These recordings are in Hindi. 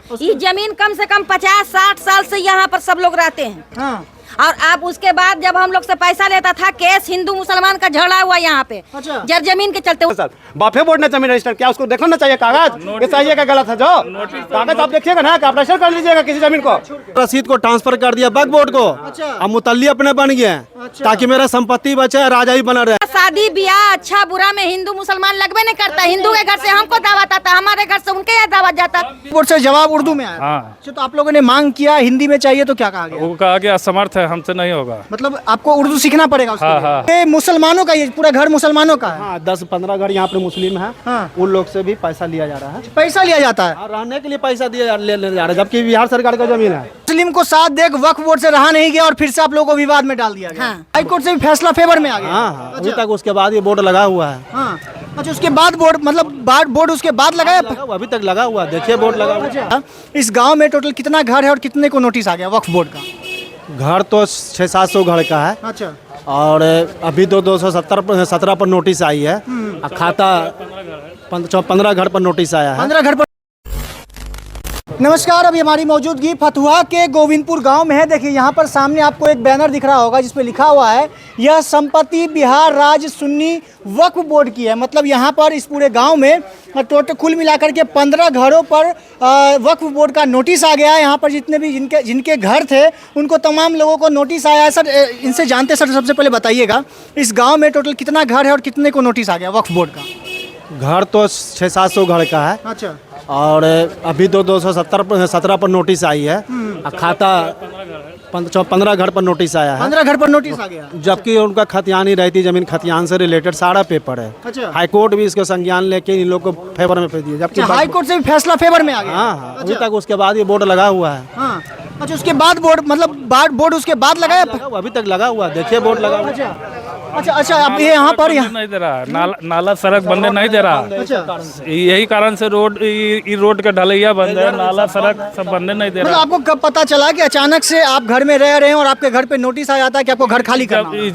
ये जमीन कम से कम 50-60 साल से यहाँ पर सब लोग रहते हैं। हाँ। और अब उसके बाद जब हम लोग से पैसा लेता था, केस हिंदू मुसलमान का झगड़ा हुआ यहाँ पे जर जमीन के चलते। बाफे बोर्ड ने जमीन रजिस्टर किया, उसको देखना चाहिए कागज, ये चाहिए का गलत है जो कागज आप देखिएगा ना, आप रजिस्टर कर लीजिएगा किसी जमीन को। रसीद को ट्रांसफर कर दिया वक्फ बोर्ड को, अब मुतल्ली अपने बन गए ताकि मेरा संपत्ति बचे, राजा ही बना रहे। शादी ब्याह अच्छा बुरा में हिंदू मुसलमान लगभग नहीं करता। हिंदू के घर से हमको दावत आता, हमारे घर से उनके यहाँ दावत जाता। बोर्ड से जवाब उर्दू में आया। हाँ। तो आप लोगों ने मांग किया हिंदी में चाहिए, तो क्या कहा गया? वो कहा कि असमर्थ है, हमसे नहीं होगा। मतलब आपको उर्दू सीखना पड़ेगा उसके हाँ, लिए। हाँ। ये मुसलमानों का, ये पूरा घर मुसलमानों का है। हाँ, 10-15 घर यहाँ पे मुस्लिम है, हाँ। उन लोग से भी पैसा लिया जा रहा है। पैसा लिया जाता है, हाँ, रहने के लिए पैसा दिया ले जा रहा है, जबकि बिहार सरकार का जमीन है। मुस्लिम को साथ देख वक्फ बोर्ड से रहा नहीं गया और फिर से आप लोगों को विवाद में डाल दिया गया। हाँ। हाई कोर्ट से भी फैसला फेवर में आ गया। हाँ, अभी तक उसके बाद ये बोर्ड लगा हुआ है। हाँ। अच्छा, उसके बाद बोर्ड, मतलब बोर्ड उसके बाद लगाया? अभी तक लगा हुआ, देखिए बोर्ड लगा हुआ। इस गांव में टोटल कितना घर है और कितने को नोटिस आ गया वक्फ बोर्ड का? घर तो 600-700 घर का है, अच्छा। और अभी तो 217 पर नोटिस आई है। खाता 15 घर पर नोटिस आया है। 15 घर पर। नमस्कार, अभी हमारी मौजूदगी फतुहा के गोविंदपुर गांव में है। देखिए यहाँ पर सामने आपको एक बैनर दिख रहा होगा जिसपे लिखा हुआ है, यह संपत्ति बिहार राज्य सुन्नी वक्फ बोर्ड की है। मतलब यहाँ पर इस पूरे गांव में टोटल कुल मिलाकर के 15 घरों पर वक्फ बोर्ड का नोटिस आ गया है। यहाँ पर जितने भी जिनके घर थे उनको तमाम लोगों को नोटिस आया है। सर इनसे जानते, सर सबसे पहले बताइएगा इस गाँव में टोटल कितना घर है और कितने को नोटिस आ गया वक्फ बोर्ड का? घर तो 600-700 घर का है। अच्छा। और अभी तो 217 पर नोटिस आई है। खाता 15 घर पर नोटिस आया है। 15 घर पर नोटिस आ गया, जबकि उनका खतियान ही रहती, जमीन खतियान से रिलेटेड सारा पेपर है। अच्छा। हाई कोर्ट भी इसको संज्ञान लेके इन लोग को फेवर में भेज दिया, जबकि हाई कोर्ट से भी फैसला फेवर में आ गया। हाँ, अभी तक उसके बाद ये बोर्ड लगा हुआ है। हाँ। अच्छा, उसके बाद बोर्ड, मतलब बोर्ड उसके बाद लगाया? अभी तक लगा हुआ, देखिए बोर्ड लगा हुआ। अच्छा, अब ये यहाँ पर नहीं दे रहा, नाला सड़क बनने नहीं दे रहा। अच्छा। यही कारण से रोड का ढलैया बंद है, नाला सड़क सब बनने नहीं दे मतलब रहा। आपको कब पता चला कि अचानक से आप घर में रह रहे हैं और आपके घर पे नोटिस आ जाता है कि आपको घर खाली करना होगा?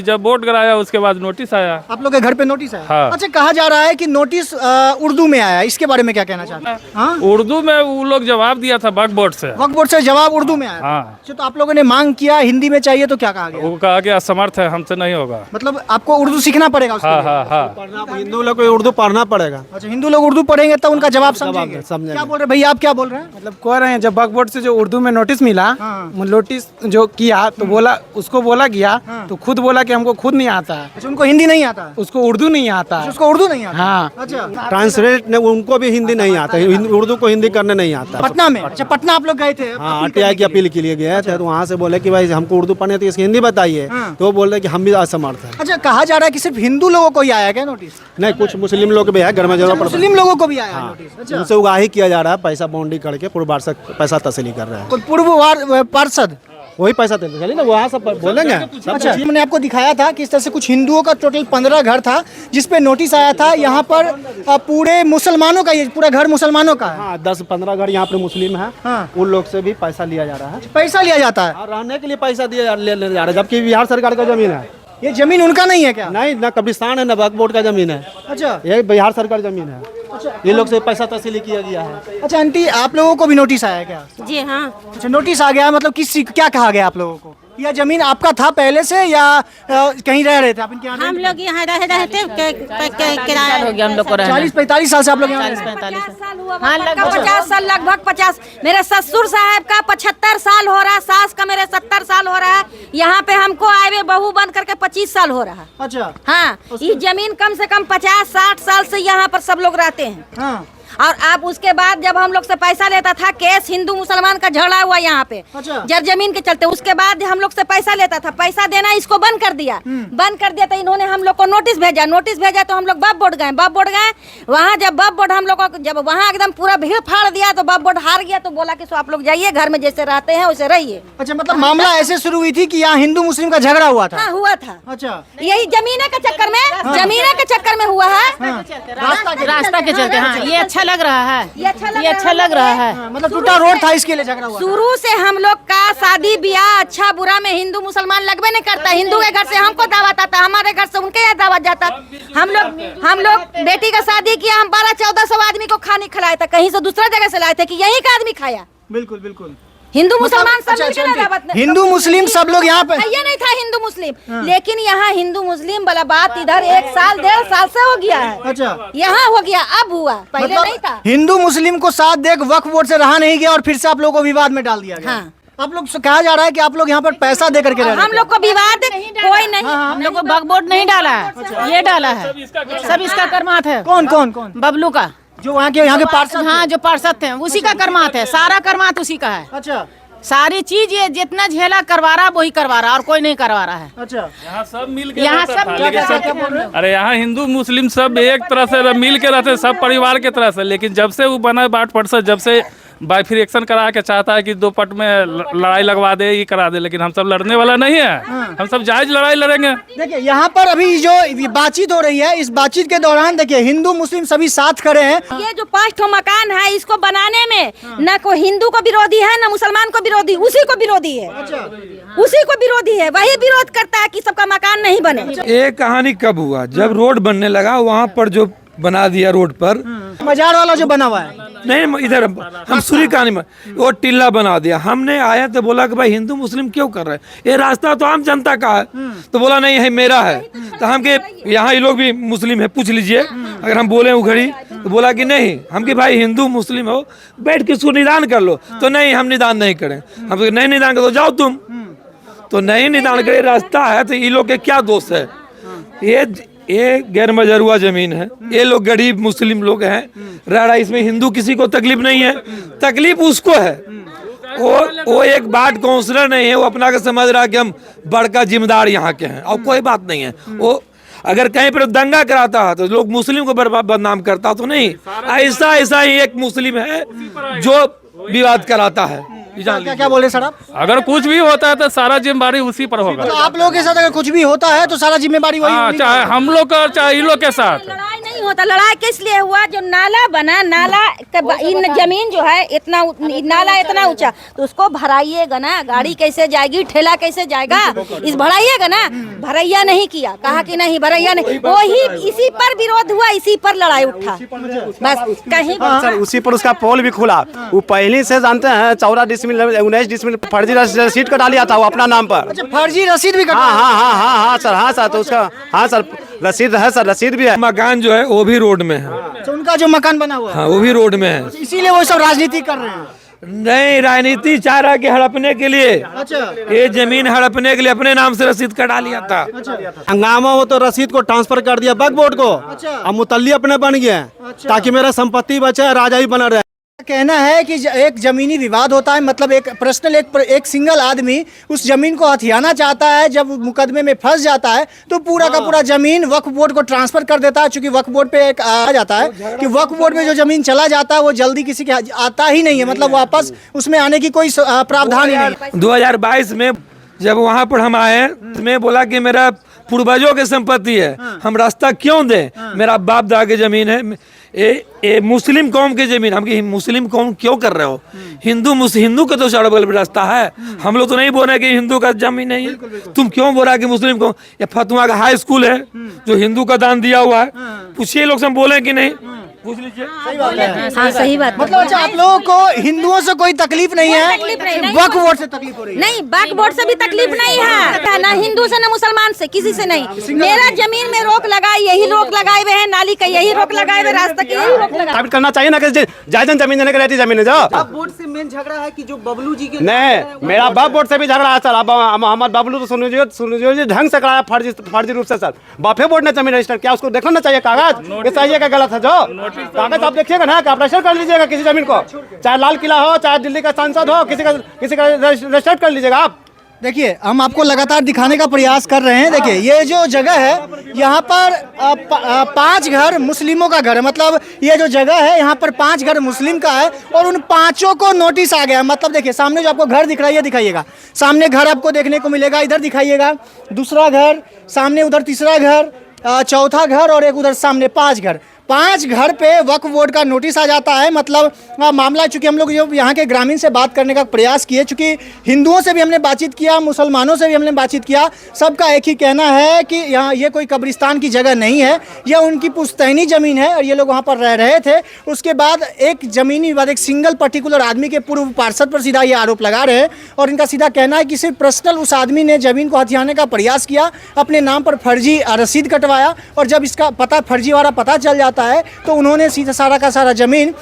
जब बोर्ड कराया उसके बाद नोटिस आया। आप लोग के घर पे नोटिस आया? हाँ। अच्छा, कहा जा रहा है कि नोटिस उर्दू में आया, इसके बारे में क्या कहना चाहते हैं? हाँ? उर्दू में वो लोग जवाब दिया था वक्फ बोर्ड से। वक्फ बोर्ड से जवाब उर्दू में आया? हाँ। तो आप लोगों ने मांग किया हिंदी में चाहिए, तो क्या कहा गया? वो कहा कि असमर्थ है, हमसे नहीं होगा। मतलब आपको उर्दू सीखना पड़ेगा उसके हाँ लिए? हाँ हाँ। हिंदू लोग को उर्दू पढ़ना पड़ेगा। अच्छा, हिंदू लोग उर्दू पढ़ेंगे तो उनका जवाब समझेंगे। समझेंगे। क्या बोल रहे भैया, आप क्या बोल रहे हैं? मतलब कह रहे हैं जब वक्फ बोर्ड से जो उर्दू में नोटिस मिला, हाँ। नोटिस जो किया तो बोला, उसको बोला गया तो खुद बोला कि हमको खुद नहीं आता है, अच्छा, उनको हिंदी नहीं आता? उसको उर्दू नहीं आता है। उसको उर्दू नहीं आता? हाँ। अच्छा। ट्रांसलेट ने उनको भी हिंदी नहीं आता, उर्दू को हिंदी करने नहीं आता। पटना में? अच्छा, पटना आप लोग गए थे? हाँ, RTI की अपील के लिए गए थे, तो वहाँ से बोले कि भाई हमको उर्दू पढ़ने तो इसकी हिंदी बताइए। तो वो बोल रहे कि हम भी असमर्थ हैं। अच्छा, कहा जा रहा है कि सिर्फ हिंदू लोगों को ही आया क्या नोटिस? नहीं, कुछ मुस्लिम लोग भी है, घर में जरूरत पड़ता है। मुस्लिम लोगों को भी आया है नोटिस? अच्छा। उनसे उगाही किया जा रहा है, पैसा बाउंड्री करके पूर्व वार्षिक पैसा तस्ली कर रहे हैं। कोई पूर्व पार्षद वही पैसा देते चलिए ना, वहाँ सब बोलेंगे। अच्छा, मैंने आपको दिखाया था कि इस तरह से कुछ हिंदुओं का टोटल 15 घर था जिसपे नोटिस आया था। यहाँ पर पूरे मुसलमानों का, ये पूरा घर मुसलमानों का है। हाँ, 10-15 घर यहाँ पे मुस्लिम है, हाँ। उन लोग से भी पैसा लिया जा रहा है। पैसा लिया जाता है? और रहने के लिए पैसा दिया ले जा रहा है, जबकि बिहार सरकार का जमीन है। ये जमीन उनका नहीं है क्या? नहीं, ना कब्रिस्तान है ना वक्फ बोर्ड का जमीन है। अच्छा। ये बिहार सरकार जमीन है। ये लोग से पैसा तस्ली किया गया है। अच्छा आंटी, आप लोगों को भी नोटिस आया क्या? जी हाँ। अच्छा, नोटिस आ गया, मतलब किस, क्या कहा गया आप लोगों को? यह जमीन आपका था पहले से या कहीं रह रहे थे आप? इनके हम लोग यहाँ रह रहे थे, किराया हो गया हम लोग को रहना। 40-45 साल से आप लोग यहाँ रह रहे हैं? 45 साल हुआ, 50 साल, लगभग 50। मेरे ससुर साहब का 75 साल हो रहा है, सास का मेरे 70 साल हो रहा है। यहाँ पे हमको आए हुए बहू बन करके 25 साल हो रहा है। अच्छा। हाँ, ये जमीन कम से कम 50-60 साल से यहाँ पर सब लोग रहते हैं। हाँ। और अब उसके बाद जब हम लोग से पैसा लेता था, केस हिंदू मुसलमान का झगड़ा हुआ यहाँ पे जर जमीन के चलते, उसके बाद हम लोग से पैसा लेता था, पैसा देना इसको बंद कर दिया। बंद कर दिया तो इन्होंने हम लोग को नोटिस भेजा तो हम लोग वक्फ बोर्ड गए। वहाँ जब वक्फ बोर्ड हम लोग को, जब वहाँ एकदम पूरा भीड़ फाड़ दिया तो वक्फ बोर्ड हार गया, तो बोला कि सो आप लोग जाइए, घर में जैसे रहते हैं वैसे रहिए। अच्छा, मतलब मामला ऐसे शुरू हुई थी कि यहाँ हिंदू मुस्लिम का झगड़ा हुआ था? हाँ, हुआ था। अच्छा। यही जमीने के चक्कर में, जमीने के चक्कर में हुआ है। रास्ता के चलते। हाँ, ये अच्छा लग रहा है? ये अच्छा लग ये अच्छा लग रहा है। मतलब टूटा रोड था इसके लिए झगड़ा हुआ? शुरू से हम लोग का शादी ब्याह अच्छा बुरा में हिंदू मुसलमान लगबे नहीं करता। हिंदू के घर से हमको दावत आता, हमारे घर से उनके यहाँ दावत जाता। हम लोग बेटी का शादी किया, हम 1200-1400 आदमी को खाने खिलाए थे, कहीं से दूसरा जगह से लाए थे कि यही का आदमी खाया। बिल्कुल बिल्कुल। हिंदू मुसलमान सब अच्छा, मिलके अच्छा, दावत में- हिंदू मुस्लिम सब लोग यहाँ पे ये नहीं था हिंदू मुस्लिम, लेकिन यहाँ हिंदू मुस्लिम वाला बात इधर 1 साल 1.5 साल से हो गया है। अच्छा, यहाँ हो गया, अब हुआ, पहले नहीं था। हिंदू मुस्लिम को साथ देख वक्फ बोर्ड से रहा नहीं गया और फिर से आप लोगों को विवाद में डाल दिया गया। हाँ। आप लोग से कहा जा रहा है कि आप लोग यहाँ पर पैसा दे करके रह रहे हम लोग को विवाद कोई नहीं, हम लोग को वक्फ बोर्ड नहीं डाला है, ये डाला है। सब इसका कर्मात है। कौन कौन कौन? बबलू का, जो यहाँ के पार्षद? हाँ, जो पार्षद थे उसी का कर्मात है, सारा कर्मात उसी का है। अच्छा सारी चीज ये जितना झेला करवा रहा वही करवा रहा, और कोई नहीं करवा रहा है। अच्छा। यहाँ सब मिल के यहाँ रहता सब था, क्या- लेकिन क्या- सब- क्या बोल रहे अरे यहाँ हिंदू मुस्लिम सब एक तरह से मिल के रहते, सब परिवार के तरह से। लेकिन जब से वो बना बाट पटसद, जब से बाइफिरेक्शन करा के चाहता है कि 2 पट में लड़ाई लगवा दे, ये करा दे, लेकिन हम सब लड़ने वाला नहीं है। हम सब जायज लड़ाई लड़ेंगे। देखिए यहाँ पर अभी जो बातचीत हो रही है, इस बातचीत के दौरान देखिए हिंदू मुस्लिम सभी साथ खड़े हैं। ये जो 5 ठो मकान है, इसको बनाने में न कोई हिंदू को विरोधी है, न मुसलमान को विरोधी, उसी को विरोधी है। उसी को विरोधी है, वही विरोध करता है कि सबका मकान नहीं बने। ये कहानी कब हुआ? जब रोड बनने लगा, वहाँ पर जो बना दिया रोड पर, मजार वाला जो बना हुआ है, नहीं इधर हम सूरी कहानी में वो टिल्ला बना दिया। हमने आया तो बोला कि भाई हिंदू मुस्लिम क्यों कर रहे हैं, ये रास्ता तो आम जनता का है। तो बोला नहीं है मेरा है। तो हम के यहाँ ये लोग भी मुस्लिम है, पूछ लीजिए अगर हम बोले उघड़ी। तो बोला कि नहीं, हम कि भाई हिंदू मुस्लिम हो, बैठ के इसको निदान कर लो। तो नहीं, हम निदान नहीं करें। हम नहीं निदान करो, जाओ तुम। तो नहीं निदान करे, रास्ता है तो ये लोग के क्या दोष है? ये गैर मजरूआ जमीन है, ये लोग गरीब मुस्लिम लोग हैं, रह रहा, इसमें हिंदू किसी को तकलीफ नहीं है, तकलीफ उसको है। वो एक वार्ड काउंसलर नहीं है, वो अपना के समझ रहा है कि हम बड़का जिम्मेदार यहाँ के हैं, और कोई बात नहीं है। वो अगर कहीं पर दंगा कराता है तो लोग मुस्लिम को बदनाम करता तो नहीं, ऐसा ही एक मुस्लिम है जो विवाद कराता है। क्या क्या बोले सर आप? अगर कुछ भी होता है तो सारा जिम्मेदारी उसी पर होगा। तो आप लोगों के साथ अगर कुछ भी होता है तो सारा जिम्मेदारी वही हाँ, होगी? चाहे हम लोग का चाहे इन लोग के साथ। लड़ाई नहीं होता। लड़ाई किस लिए हुआ? जो नाला बना, नाला इन जमीन जो है इतना, नाला इतना ऊंचा, तो उसको भराइएगा ना, गाड़ी कैसे जाएगी, ठेला कैसे जाएगा, इस भराइएगा ना। भरैया नहीं किया, कहा कि नहीं भरैया नहीं, वही इसी पर विरोध हुआ, इसी पर लड़ाई उठा, बस कहीं सर उसी पर उसका पोल भी खुला। वो पहले से जानते हैं 14 डिसमिल 19 डिसमिल फर्जी रसीद कटा लिया था वो अपना नाम पर। अच्छा, फर्जी रसीद भी कटा? हाँ सर, तो उसका हाँ सर रसीद है, सर रसीद भी है। मकान जो है वो भी रोड में है। तो उनका जो मकान बना हुआ है, हाँ, वो भी रोड में है। इसीलिए वो सब राजनीति कर रहे हैं। नहीं, राजनीति चाह रहा कि हड़पने के लिए, अच्छा, ये जमीन हड़पने के लिए अपने नाम से रसीद कटा लिया था। हंगामा हो तो रसीद को ट्रांसफर कर दिया वक्फ बोर्ड को। अब मुतल्ली अपने बन गए ताकि मेरा संपत्ति बचे, राजा ही बना रहे। कहना है कि एक जमीनी विवाद होता है, मतलब एक पर्सनल एक सिंगल आदमी उस जमीन को हथियाना चाहता है, जब मुकदमे में फंस जाता है तो पूरा का पूरा जमीन वक्फ बोर्ड को ट्रांसफर कर देता है। चूंकि वक्फ बोर्ड पे एक आ जाता है कि वक्फ बोर्ड में जो जमीन चला जाता है वो जल्दी किसी के आता ही नहीं है, मतलब वापस उसमें आने की कोई प्रावधान ही नहीं। 2022 में जब वहाँ पर हम आए, मैं बोला कि मेरा पूर्वजों की संपत्ति है, हम रास्ता क्यों दें, मेरा बाप दादा की जमीन है, ये मुस्लिम कौम की जमीन, हम मुस्लिम कौम क्यों कर रहे हो? हिंदू का तो सड़बल रास्ता है, हम लोग तो नहीं बोल रहे कि हिंदू का जमीन नहीं है। तुम क्यों बोल रहा है कि मुस्लिम कौम? ये फतुआ का हाई स्कूल है जो हिंदू का दान दिया हुआ है, पूछिए लोग से हम बोले कि नहीं, पूछ लीजिए। हाँ सही बात। मतलब अच्छा, आप लोगों को हिंदुओं से कोई तकलीफ नहीं है, तकलीफ नहीं। वक्फ बोर्ड से तकलीफ हो रही है? नहीं, वक्फ बोर्ड से भी तकलीफ नहीं है, ना हिंदू से, ना मुसलमान से, किसी से नहीं। मेरा जमीन में रोक लगाई, यही रोक लगाए हुए हैं, नाली का यही रोक लगाए हुए, रास्ता की यही रोक लगाए। साबित करना चाहिए ना कि जायजन जमीन देने के रहती जमीन है। जो बोर्ड से मेन झगड़ा है कि जो बबलू जी के नहीं, मेरा वक्फ बोर्ड से भी झगड़ा है सर। अब मोहम्मद बबलू तो सुनिए ढंग से कराया फर्जी रूप से सर। वक्फ बोर्ड ने जमीन रजिस्टर किया, उसको देखना चाहिए कागज, ये सही है क्या गलत है? जो कागज आप देखिएगा ना, आप रजिस्टर कर लीजिएगा किसी जमीन को, चाहे लाल किला हो, चाहे दिल्ली का सांसद हो, किसी का रजिस्टर कर लीजिएगा आप। देखिए, हम आपको लगातार दिखाने का प्रयास कर रहे हैं। देखिए, ये जो जगह है यहाँ पर 5 घर मुस्लिमों का घर है, मतलब ये जो जगह है यहाँ पर 5 घर मुस्लिम का है और उन 5 को नोटिस आ गया। मतलब देखिए, सामने जो आपको घर दिख रहा है, ये दिखाइएगा, सामने घर आपको देखने को मिलेगा, इधर दिखाइएगा दूसरा घर, सामने उधर तीसरा घर, चौथा घर और एक उधर सामने 5 घर। 5 घर पे वक्फ बोर्ड का नोटिस आ जाता है। मतलब मामला, चूंकि हम लोग जो यहाँ के ग्रामीण से बात करने का प्रयास किए, चूंकि हिंदुओं से भी हमने बातचीत किया, मुसलमानों से भी हमने बातचीत किया, सबका एक ही कहना है कि यहाँ ये कोई कब्रिस्तान की जगह नहीं है, यह उनकी पुश्तैनी ज़मीन है और ये लोग वहाँ पर रह रहे थे। उसके बाद एक ज़मीनी विवाद, एक सिंगल पर्टिकुलर आदमी के पूर्व पार्षद पर सीधा ये आरोप लगा रहे हैं और इनका सीधा कहना है कि सिर्फ पर्सनल उस आदमी ने ज़मीन को हथियाने का प्रयास किया, अपने नाम पर फर्जी रसीद कटवाया और जब इसका पता फर्जी वाला पता चल जाता है तो उन्होंने सीधा सारा का सारा ज़मीन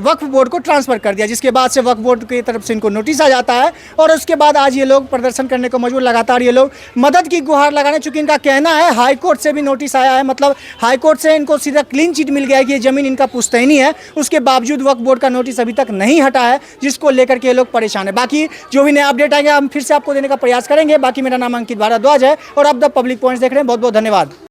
वक्फ बोर्ड को ट्रांसफ़र कर दिया, जिसके बाद से वक्फ बोर्ड की तरफ से इनको नोटिस आ जाता है और उसके बाद आज ये लोग प्रदर्शन करने को मजबूर, लगातार ये लोग मदद की गुहार लगाने। चूँकि इनका कहना है हाई कोर्ट से भी नोटिस आया है, मतलब हाई कोर्ट से इनको सीधा क्लीन चिट मिल गया है कि ये ज़मीन इनका पुश्तैनी है, उसके बावजूद वक्फ बोर्ड का नोटिस अभी तक नहीं हटा है, जिसको लेकर के ये लोग परेशान है। बाकी जो भी नए अपडेट आएंगे हम फिर से आपको देने का प्रयास करेंगे। बाकी मेरा नाम अंकित भारद्वाज है और आप द पब्लिक पॉइंट्स देख रहे हैं। बहुत बहुत धन्यवाद।